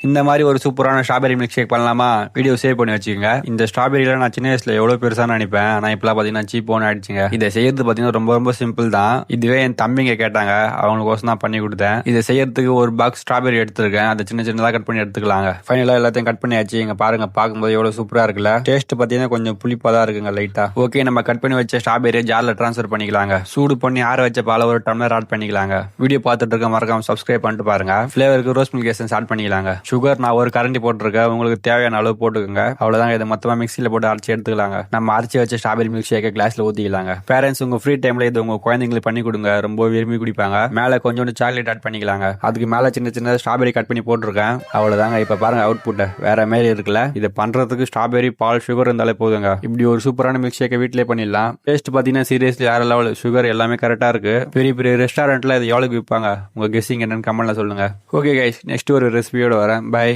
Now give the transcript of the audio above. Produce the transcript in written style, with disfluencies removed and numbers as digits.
இந்த மாதிரி ஒரு சூப்பரான ஸ்ட்ராபெரி மில்க் ஷேக் பண்ணலாமா? வீடியோ சேவ் பண்ணி வச்சுக்கோங்க. இந்த ஸ்ட்ராபெரியில நான் சின்ன வயசுல எவ்வளவு பெருசா நினைப்பேன், ஆனா இப்பெல்லாம் பாத்தீங்கன்னா சீப்போன்னு ஆயிடுச்சுங்க. இதை செய்யறது பாத்தீங்கன்னா ரொம்ப ரொம்ப சிம்பிள் தான். இதுவே என் தம்பிங்க கேட்டாங்க, அவங்களுக்கோசம் தான் பண்ணி கொடுத்தேன். இதை செய்யறதுக்கு ஒரு பாக்ஸ் ஸ்ட்ராபெரி எடுத்திருக்கேன். அதை சின்ன சின்னதா கட் பண்ணி எடுத்துக்கலாங்க. ஃபைனலா எல்லாத்தையும் கட் பண்ணியாச்சு. இங்க பாருங்க, பார்க்கும்போது எவ்வளவு சூப்பரா இருக்குல்ல. டேஸ்ட் பாத்தீங்கன்னா கொஞ்சம் புளிப்பா தான் இருக்குங்க லைட்டா. ஓகே, நம்ம கட் பண்ணி வச்ச ஸ்ட்ராபெரியை ஜார்ல ட்ரான்ஸ்ஃபர் பண்ணிக்கலாங்க. சூடு பண்ணி ஆற வச்ச பால ஒரு டம்ளர் ஆட் பண்ணிக்கலாங்க. வீடியோ பார்த்துட்டு இருக்க மறக்காம சப்ஸ்கிரைப் பண்ணிட்டு பாருங்க. ஃபிளேவருக்கு ரோஸ் மில்க் எசன்ஸ் ஆட் பண்ணிக்கலாங்க. சுகர் நான் ஒரு கரண்டி போட்டிருக்கேன். உங்களுக்கு தேவையான அளவு போட்டுக்கோங்க. அவ்வளவுதான். இதை மொத்தமா மிக்சியில போட்டு அரைச்சி எடுத்துக்கலாங்க. நம்ம அரைச்சி வச்ச ஸ்ட்ராபெரி மில்க் ஷேக்கை கிளாஸ்ல ஊத்திக்கலாங்க. பேரண்ட்ஸ் உங்க ஃப்ரீ டைம்ல இது உங்க குழந்தைங்களுக்கு பண்ணி கொடுங்க. ரொம்ப விரும்பி குடிப்பாங்க. மேல கொஞ்சோண்டு சாக்லேட் ஆட் பண்ணிக்கலாங்க. அதுக்கு மேல சின்ன சின்ன ஸ்ட்ராபெரி கட் பண்ணி போட்டிருக்கேன். அவ்வளவுதாங்க. இப்ப பாருங்க அவுட்புட் வேற மாதிரி இருக்குல்ல. இதை பண்றதுக்கு ஸ்ட்ராபெரி, பால், சுகர் இருந்தாலே போதுங்க. இப்படி ஒரு சூப்பரான மில்க் ஷேக்கை வீட்டிலே பண்ணிடலாம். டேஸ்ட் பாத்தீங்கன்னா சீரியஸ்லி வேற லெவல். சுகர் எல்லாமே கரெக்டா இருக்கு. பெரிய பெரிய ரெஸ்டாரண்ட்ல இது எவ்வளவு விற்பாங்க? உங்க கெஸ்ஸிங் என்னன்னு கமெண்ட்ல சொல்லுங்க. ஓகே கைஸ், நெக்ஸ்ட் ஒரு ரெசிபியோட வரேன். பை.